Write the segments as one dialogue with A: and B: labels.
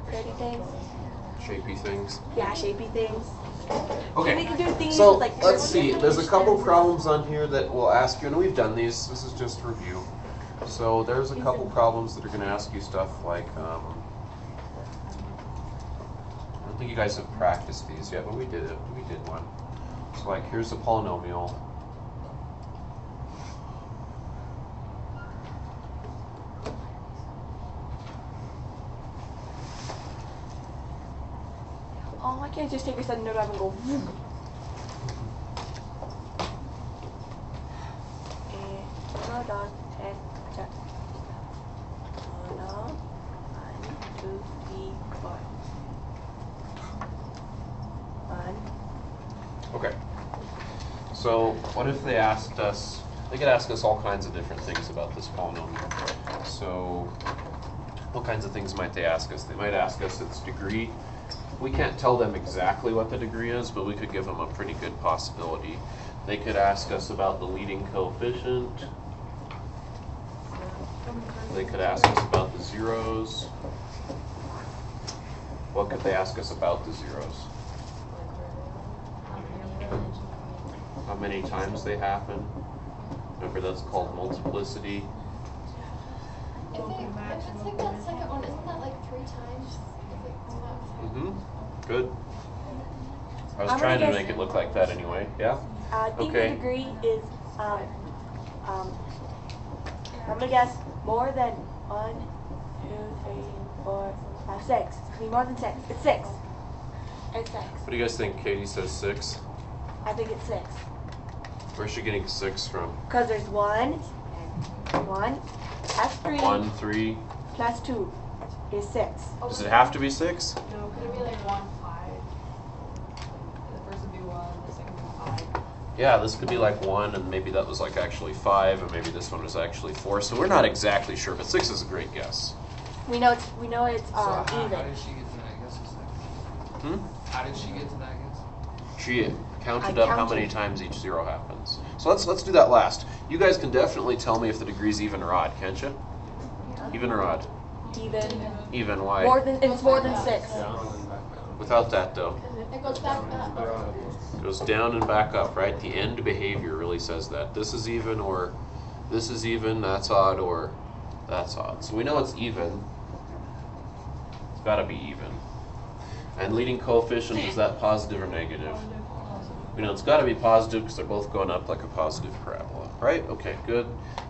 A: pretty things.
B: Shapy things.
A: Yeah, shapy things.
B: Okay.
A: And we can do things
B: So
A: with, like,
B: let's see. There's a couple problems on here that will ask you, and we've done these. This is just review. So there's a couple problems that are going to ask you stuff like. I don't think you guys have practiced these yet, but we did it. We did one. So like, here's a polynomial.
A: Oh, I can't just take your sudden note off and go. Hold on, and check. Hold on. 1, 2, 3, 4. 1.
B: Okay. So what if they asked us? They could ask us all kinds of different things about this polynomial. So what kinds of things might they ask us? They might ask us its degree. We can't tell them exactly what the degree is, but we could give them a pretty good possibility. They could ask us about the leading coefficient. They could ask us about the zeros. What could they ask us about the zeros? How many times they happen? Remember, that's called multiplicity.
C: If it's like that second one, isn't that like 3 times?
B: Good. I was trying to make it look like that anyway. Yeah?
A: I think the degree is, I'm going to guess more than 1, 2, 3, 4, 5, 6. It's going to be more than 6. It's 6. It's 6.
B: What do you guys think? Katie says 6.
A: I think it's 6.
B: Where's she getting 6 from?
A: Because there's 1 plus 3
B: 1, 3.
A: plus 2 is 6.
B: Does it have to be 6?
C: No, could it be like 1, 5? The first would be 1, the second would be 5.
B: Yeah, this could be like 1, and maybe that was like actually 5, and maybe this one was actually 4. So we're not exactly sure, but 6 is a great guess.
A: We know it's
D: So
A: even.
D: how did she get to that guess? How did she get to that guess?
B: She counted up how many times each zero happens. So let's do that last. You guys can definitely tell me if the degree's even or odd, can't you? Even or odd?
A: Even.
B: Even, why?
A: It's more than 6.
B: Without that though.
C: It goes back up.
B: It goes down and back up, right? The end behavior really says that. This is even, or this is even, that's odd, or that's odd. So we know it's even. It's got to be even. And leading coefficient, is that positive or negative? We know it's got to be positive because they're both going up like a positive parabola, right? Okay, good.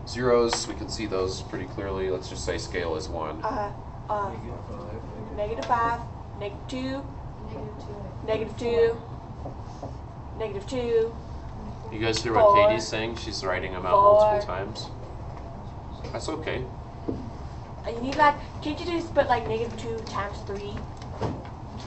B: Zeros, we can see those pretty clearly. Let's just say scale is 1.
A: Negative 5, negative 2, negative 2, negative 2.
B: You guys hear
A: 4,
B: what Katie's saying? She's writing them out
A: 4.
B: multiple times. That's okay.
A: You need like, can't you just put like negative 2 times 3?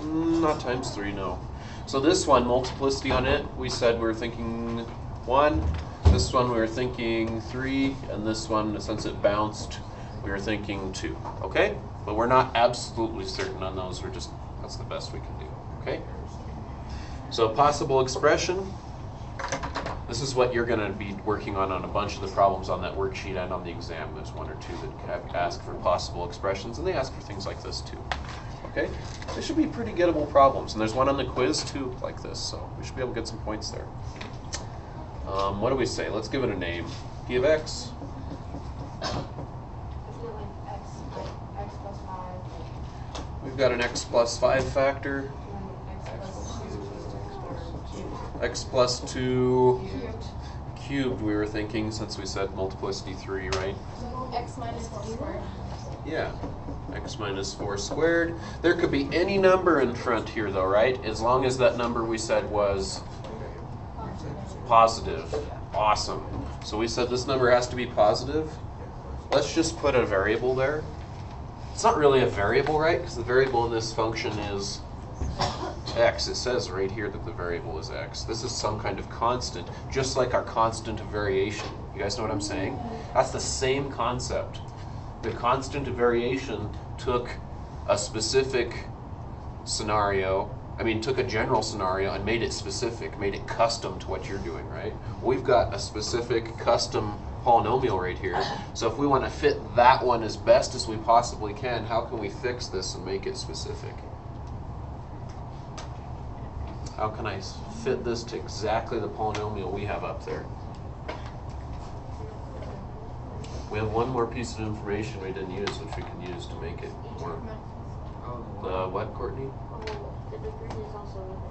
B: Not times 3, no. So this one, multiplicity on it, we said we were thinking 1. This one we were thinking 3. And this one, since it bounced, we were thinking 2. Okay? But we're not absolutely certain on those. We're just, that's the best we can do. Okay? So possible expression. This is what you're going to be working on a bunch of the problems on that worksheet and on the exam. There's 1 or 2 that ask for possible expressions, and they ask for things like this too. Okay? They should be pretty gettable problems. And there's one on the quiz too, like this, so we should be able to get some points there. What do we say? Let's give it a name. P of x.
C: Isn't it like x plus 5?
B: We've got an x plus 5 factor. X plus 2 cubed, we were thinking, since we said multiplicity 3, right?
C: X minus 4 squared.
B: Yeah, x minus 4 squared. There could be any number in front here though, right? As long as that number we said was positive. Awesome. So we said this number has to be positive. Let's just put a variable there. It's not really a variable, right? Because the variable in this function is x. It says right here that the variable is x. This is some kind of constant, just like our constant of variation. You guys know what I'm saying? That's the same concept. The constant of variation took a specific scenario, took a general scenario and made it specific, made it custom to what you're doing, right? We've got a specific custom polynomial right here. So if we want to fit that one as best as we possibly can, how can we fix this and make it specific? How can I fit this to exactly the polynomial we have up there? We have one more piece of information we didn't use, which we can use to make it work. The what, Courtney?
E: The degree is also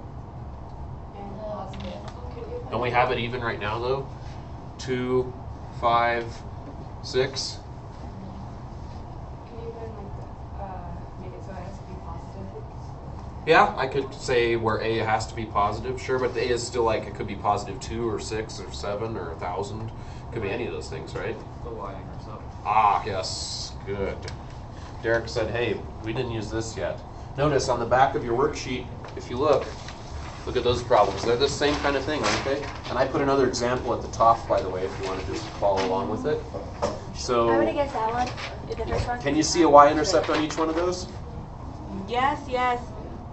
C: And positive.
B: Don't we have it even right now, though? 2, 5, 6.
C: Can you even make it so it has to be positive?
B: Yeah, I could say where A has to be positive, sure, but the A is still like, it could be positive 2 or 6 or 7 or 1,000. Could be any of those things, right?
D: The y-intercept.
B: Ah, yes, good. Derek said, hey, we didn't use this yet. Notice on the back of your worksheet, if you look at those problems. They're the same kind of thing, aren't they? And I put another example at the top, by the way, if you want to just follow along with it. So,
A: I'm gonna guess that one. The first one.
B: can you see a y-intercept on each one of those?
A: Yes, yes.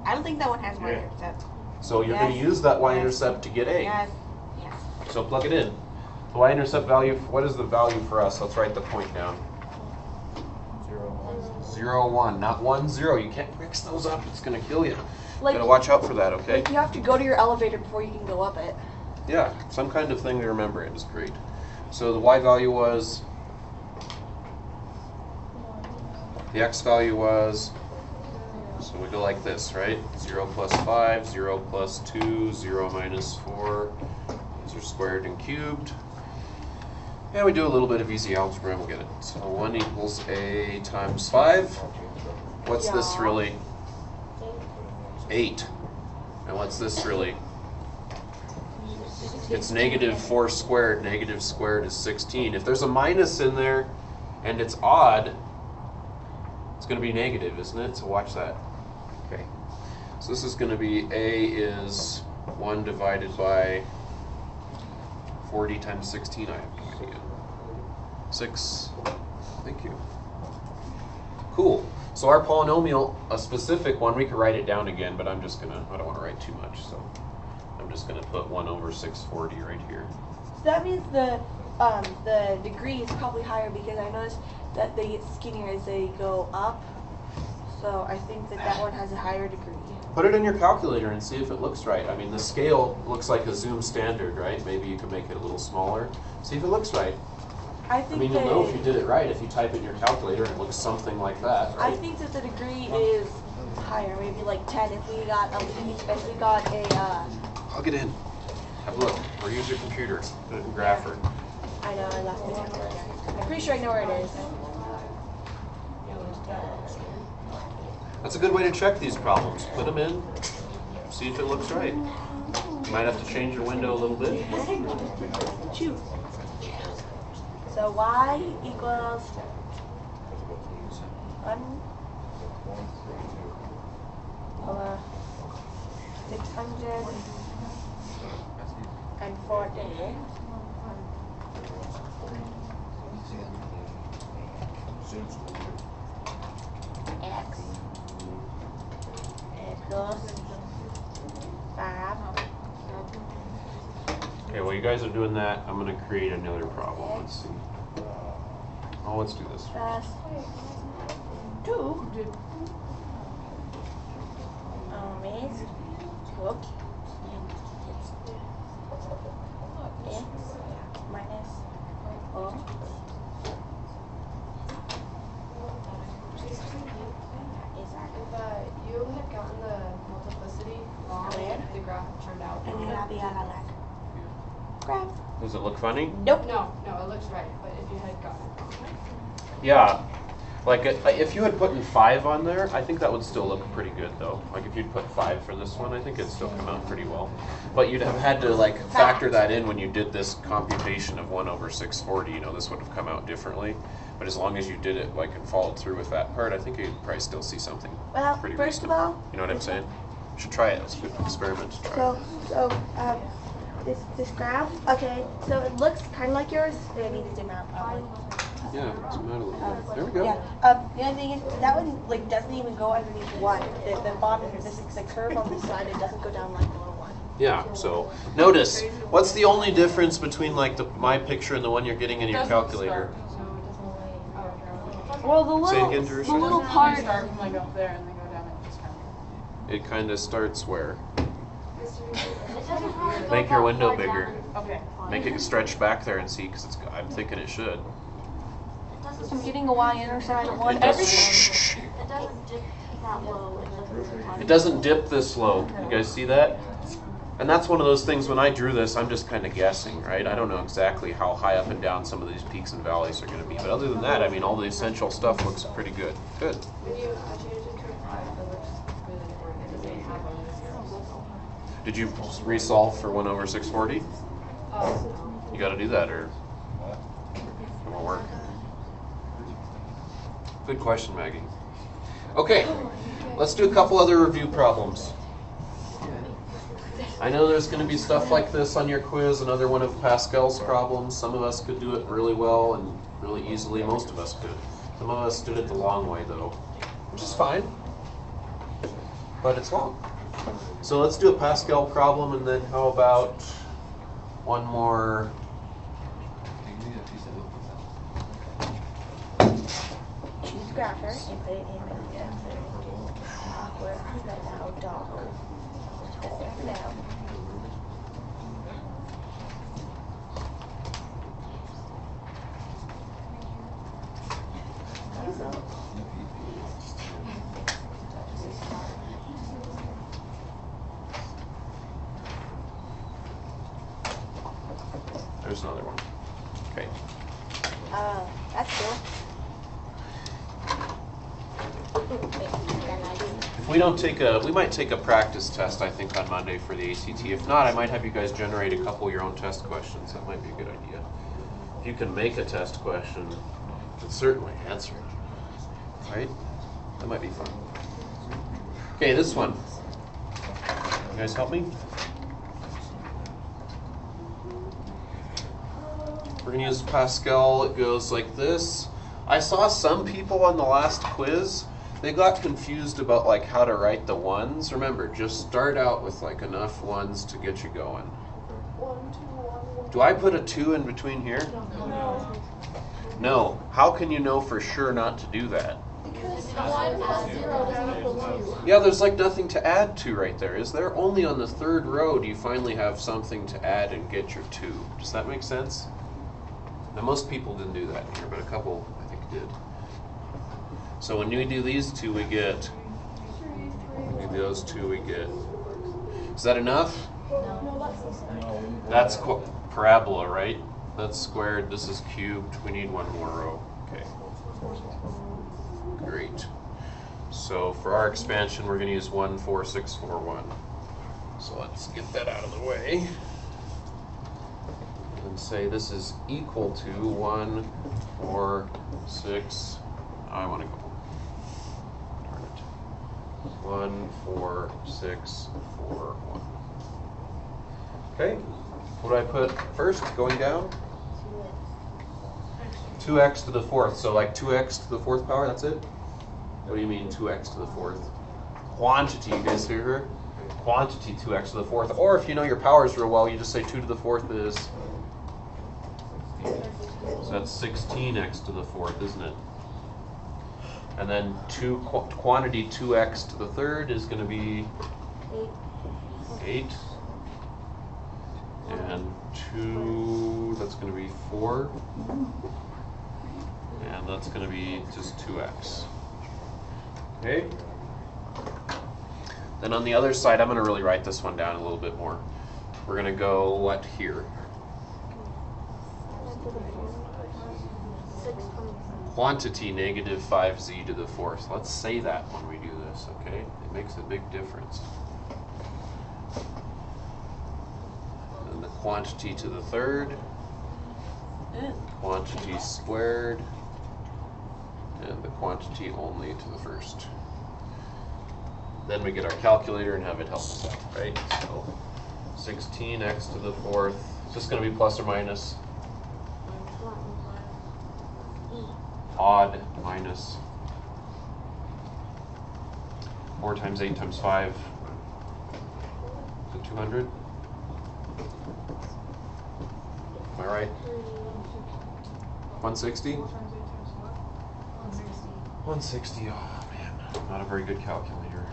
A: I don't think that one has y-intercept.
B: So you're going to use that y-intercept to get A.
A: Yes, yes.
B: So plug it in. The y-intercept value, what is the value for us? Let's write the point down. 0, 1, not 1, 0. You can't mix those up. It's going to kill you.
A: Like,
B: Gotta watch out for that, okay?
A: Like you have to go to your elevator before you can go up it.
B: Yeah, some kind of thing to remember. It is great. So the y value was, the x value was, so we go like this, right? 0 plus 5, 0 plus 2, 0 minus 4. These are squared and cubed. And we do a little bit of easy algebra and we'll get it. So 1 equals A times 5. What's this really? 8. And what's this really? It's negative 4 squared. Negative squared is 16. If there's a minus in there and it's odd, it's going to be negative, isn't it? So watch that. Okay. So this is going to be A is 1 divided by 40 times 16. I have no idea. 6. Thank you. Cool. So our polynomial, a specific one, we could write it down again, but I don't want to write too much, so I'm just gonna put 1 over 640 right here.
A: So that means the degree is probably higher because I noticed that they get skinnier as they go up. So I think that one has a higher degree.
B: Put it in your calculator and see if it looks right. I mean, the scale looks like a zoom standard, right? Maybe you can make it a little smaller. See if it looks right.
A: I
B: I mean, you'll know if you did it right if you type it in your calculator and it looks something like that, right?
A: I think that the degree is higher, maybe like 10 if we got a
B: Plug it in. Have a look. Or use your computer. Put it in Grapher.
A: I know, I lost my calculator. I'm pretty sure I know where it is.
B: That's a good way to check these problems. Put them in, see if it looks right. You might have to change your window a little bit.
A: Choose. So y equals 1 over 640 x plus 5.
B: Okay, while you guys are doing that, I'm going to create another problem. Let's see. Oh, let's do this.
A: Plus 2 is cook x minus 4.
C: If you had gotten the multiplicity wrong, the graph turned out.
A: And then I'll be out of that. Graph.
B: Does it look funny?
A: Nope.
C: No, it looks right, but if you had gotten it wrong.
B: Yeah. Like, if you had put in 5 on there, I think that would still look pretty good, though. Like, if you'd put 5 for this one, I think it'd still come out pretty well. But you'd have had to, like, factor that in when you did this computation of 1 over 640. You know, this would have come out differently. But as long as you did it, like, and followed through with that part, I think you'd probably still see something
A: Well,
B: pretty
A: first of
B: reasonable.
A: all,
B: You know what I'm saying? You should try it. It's a good experiment to try.
A: this graph, okay, so it looks kind of like yours. I need to zoom out probably.
B: Yeah, zoom out a little bit. There we go.
A: Yeah. The only thing is that one like doesn't even go underneath 1. The bottom of this is a curve on the side. It doesn't go down like below 1.
B: Yeah, so notice, what's the only difference between like my picture and the one you're getting in your calculator?
A: Well, the
B: Say it
A: little,
B: again,
A: the
B: Jerusha.
A: little
C: You
A: part.
C: start from like up there and then go down and just kind of.
B: It kind of starts where?
E: It doesn't have to go
B: Make your
E: that
B: window
E: far
B: bigger.
E: down.
C: Okay.
B: Make it stretch back there and see, because I'm thinking it should.
E: It doesn't
A: I'm getting a y-intercept at one.
B: It does-
A: Every.
B: shh.
E: It doesn't dip that low.
B: It doesn't dip this low. You guys see that? And that's one of those things, when I drew this, I'm just kind of guessing, right? I don't know exactly how high up and down some of these peaks and valleys are going to be. But other than that, I mean, all the essential stuff looks pretty good. Good. Did you resolve for 1 over 640? You got to do that, or it won't work. Good question, Maggie. Okay, let's do a couple other review problems. I know there's going to be stuff like this on your quiz, another one of Pascal's problems. Some of us could do it really well and really easily. Most of us could. Some of us did it the long way, though, which is fine, but it's long. So let's do a Pascal problem, and then how about one more?
A: Choose grapher and put it in the answer. Where now dog. Put that down.
B: There's another one. Okay.
A: That's cool.
B: If we don't take we might take a practice test, I think, on Monday for the ACT. If not, I might have you guys generate a couple of your own test questions. That might be a good idea. If you can make a test question, you can certainly answer it. Right? That might be fun. Okay, this one. You guys help me? We're going to use Pascal. It goes like this. I saw some people on the last quiz, they got confused about like how to write the ones. Remember, just start out with like enough ones to get you going.
A: 1, 2, 1.
B: Do I put a 2 in between here?
A: No.
B: No. How can you know for sure not to do that?
A: Because 1 plus 0 doesn't equal 2.
B: Yeah, there's like nothing to add to right there, is there? Only on the third row do you finally have something to add and get your 2. Does that make sense? Now, most people didn't do that here, but a couple, I think, did. So when we do these two, we get, do those two, we get, is that enough?
A: No, that's the same.
B: That's parabola, right? That's squared, this is cubed, we need one more row. Okay. Great. So for our expansion, we're going to use 1, 4, 6, 4, 1. So let's get that out of the way. And say this is equal to 1, 4, 6. I want to go. Darn it. 1, 4, 6, 4, 1. Okay. What do I put first? Going down? 2x to the 4th. So like 2x to the 4th power. That's it. What do you mean 2x to the 4th? Quantity. You guys hear her? Quantity 2x to the 4th. Or if you know your powers real well, you just say 2 to the 4th is. So that's 16x to the 4th, isn't it? And then quantity 2x to the 3rd is going to be 8. And 2, that's going to be 4. And that's going to be just 2x. Okay? Then on the other side, I'm going to really write this one down a little bit more. We're going to go, what, here? Quantity negative 5z to the 4th. Let's say that when we do this, okay? It makes a big difference. And the quantity to the 3rd, quantity squared, and the quantity only to the 1st. Then we get our calculator and have it help us out, right? So 16x to the 4th. Is this going to be plus or minus? Odd minus 4 times 8 times 5. Is it 200? I right? 160?
C: 160.
B: 160, oh man, not a very good calculator.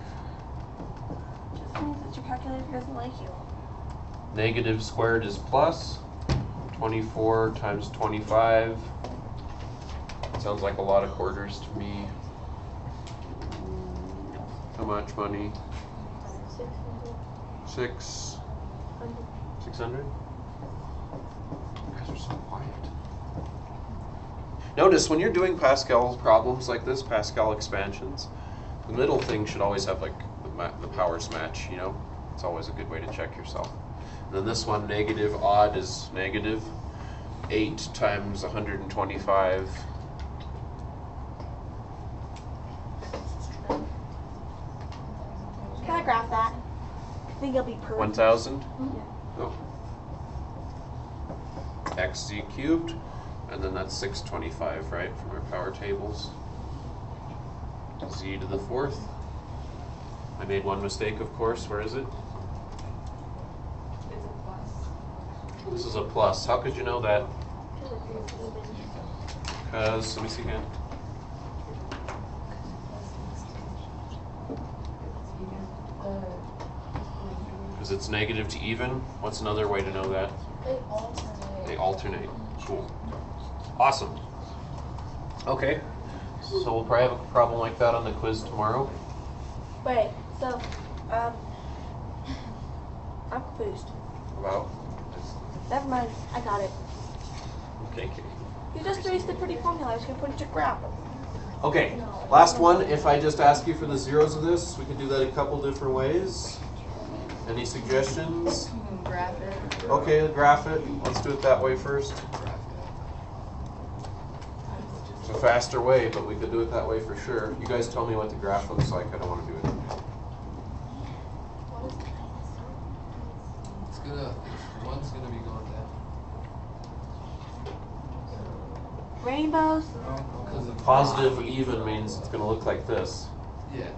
A: Just means that your calculator doesn't like you.
B: Negative squared is plus. 24 times 25. Sounds like a lot of quarters to me. How much money? 600? You guys are so quiet. Notice when you're doing Pascal problems like this, Pascal expansions, the middle thing should always have like the powers match, you know? It's always a good way to check yourself. And then this one, negative odd is negative. 8 times 125.
A: Can I graph that? I think it'll be perfect.
B: 1,000?
A: Yeah.
B: Oh. XZ cubed, and then that's 625, right, from our power tables. Z to the 4th. I made one mistake, of course. Where is it?
C: It's a plus.
B: This is a plus. How could you know that? Because, let me see again. Because it's negative to even. What's another way to know that? They alternate. Cool. Awesome. Okay. So we'll probably have a problem like that on the quiz tomorrow.
A: Wait, so, I'm confused.
B: About?
A: Never mind, I got it.
B: Okay.
A: You just erased the pretty formula. I was going to put it to graph.
B: Okay. Last one. If I just ask you for the zeros of this, we could do that a couple different ways. Any suggestions?
C: Graph it.
B: Okay, graph it. Let's do it that way first. It's a faster way, but we could do it that way for sure. You guys tell me what the graph looks like. I don't want to do it.
D: One's gonna be going down.
A: Rainbows?
D: Because of
B: Positive even means it's going to look like this.
D: Yeah.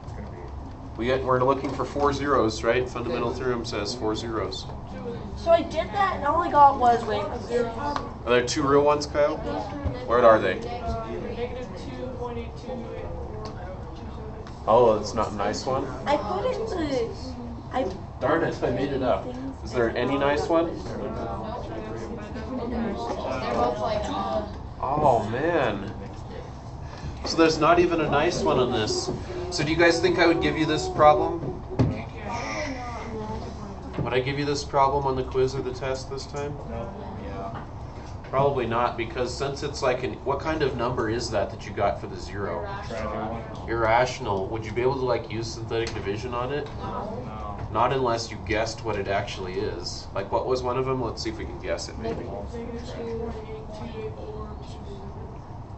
B: We're looking for 4 zeros, right? Fundamental theorem says 4 zeros.
A: So I did that and all I got was rainbows.
B: Are there 2 real ones, Kyle? Where are they?
C: Negative 2.8284.
B: Oh, it's not a nice one?
A: I put it to...
B: Darn it, I made it up. Is there any nice one?
C: They're both like,
B: Oh, man. So there's not even a nice one on this. So do you guys think I would give you this problem? Would I give you this problem on the quiz or the test this time? Probably not, because since it's like what kind of number is that you got for the zero? Irrational. Would you be able to like use synthetic division on it?
C: no.
B: Not unless you guessed what it actually is. Like what was one of them? Let's see if we can guess it maybe.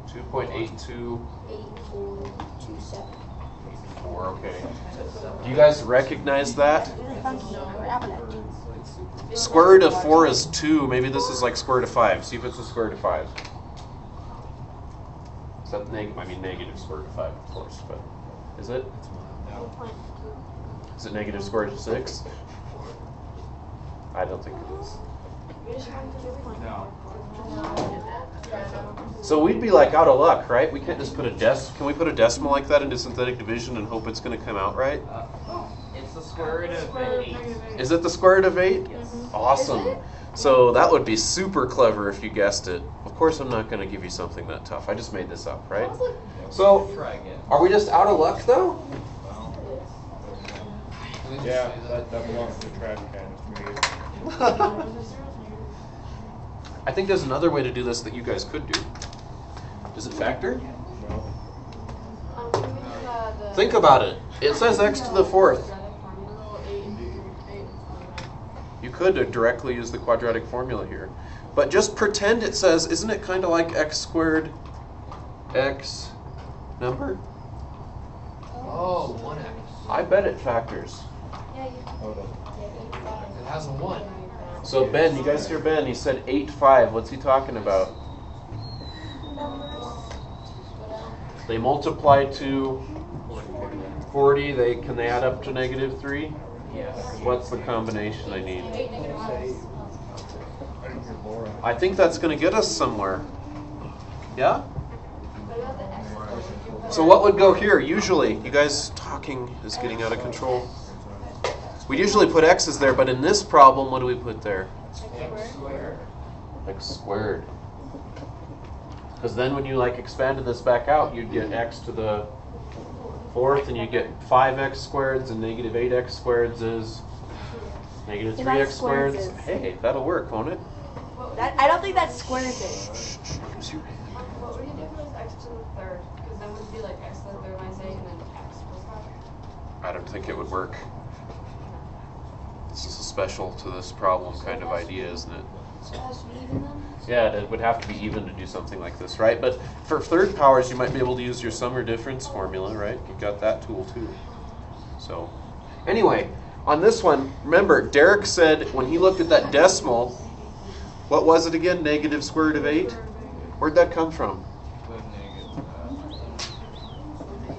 B: 2.82. 4, okay. Do you guys recognize that?
A: Really funky. Grabbing it.
B: Square root of 4 is 2. Maybe this is like square root of 5. See if it's the square root of 5. Is that negative square root of 5, of course, but is it? Is it negative square root of 6? I don't think it is. So we'd be like out of luck, right? We can't just put can we put a decimal like that into synthetic division and hope it's going to come out right?
F: It's the square root of 8.
B: Is it the square root of 8?
C: Yes.
B: Awesome. So that would be super clever if you guessed it. Of course I'm not going to give you something that tough. I just made this up, right? So
F: Try again.
B: are we just out of luck though?
G: Yeah, that belongs to the trash can.
B: I think there's another way to do this that you guys could do. Does it factor?
G: No.
B: Think about it. It says x to the 4th. You could directly use the quadratic formula here. But just pretend it says, isn't it kind of like x squared x number?
D: Oh, 1x.
B: I bet it factors.
G: Hold on.
D: It has a 1.
B: So Ben, you guys hear Ben? He said 8, 5. What's he talking about? They multiply to 40. Can they add up to negative 3?
F: Yes.
B: What's the combination I need? I think that's going to get us somewhere. Yeah? So what would go here usually? You guys talking is getting out of control. We usually put x's there, but in this problem, what do we put there? X squared. Because then when you like expanded this back out, you'd get x to the fourth, and you get 5x squareds, and negative 8x squareds is negative 3x squareds. Hey, that'll work, won't it?
A: I don't think that squares it.
C: What would you do if it was x to the third? Because then it would be like x to the third minus 8 and then x plus 5.
B: I don't think it would work. This is a special to this problem kind of idea, isn't it?
E: So it has to be even then?
B: Yeah, it would have to be even to do something like this, right? But for third powers, you might be able to use your sum or difference formula, right? You've got that tool too. So, anyway, on this one, remember, Derek said when he looked at that decimal, what was it again? Negative square root of 8? Where'd that come from?
D: With negative.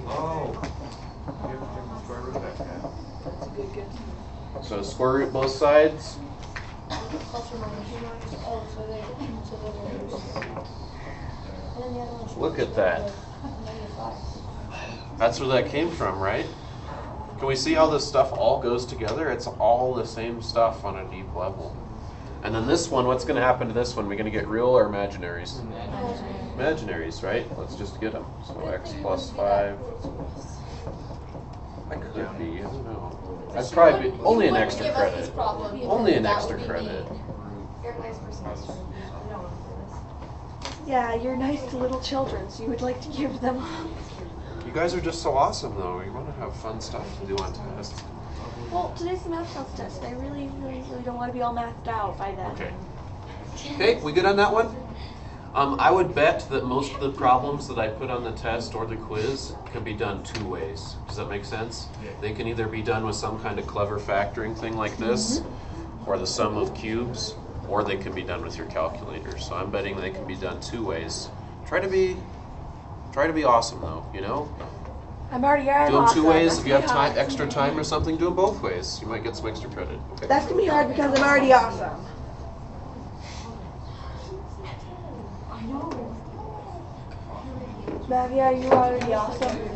G: Oh. You have to take the square root of that guy.
A: That's a good guess.
B: So square root both sides.
E: Plus or minus. Oh, so they. And then the other one's.
B: Look at that.
E: -5.
B: That's where that came from, right? Can we see how this stuff all goes together? It's all the same stuff on a deep level. And then this one, what's going to happen to this one? We're going to get real or imaginaries? Imaginaries, right? Let's just get them. So x plus 5. I could be, I don't know. That's probably only an extra credit. Only an extra credit.
C: You're a nice person. You don't want to do this.
A: Yeah, you're nice to little children, so you would like to give them.
B: You guys are just so awesome, though. You want to have fun stuff to do on tests.
A: Well, today's the math health test. I really don't want to be all mathed out by then.
B: Okay. Okay, we good on that one? I would bet that most of the problems that I put on the test or the quiz can be done two ways. Does that make sense?
G: Yeah.
B: They can either be done with some kind of clever factoring thing like this, or the sum of cubes, or they can be done with your calculator. So I'm betting they can be done two ways. Try to be awesome though, you know?
A: I'm already
B: Do them
A: awesome.
B: two ways.
A: That's
B: If you have
A: pretty hard.
B: extra time or something, do them both ways. You might get some extra credit. Okay.
A: That's gonna be hard because I'm already awesome. Maggie, are you already awesome?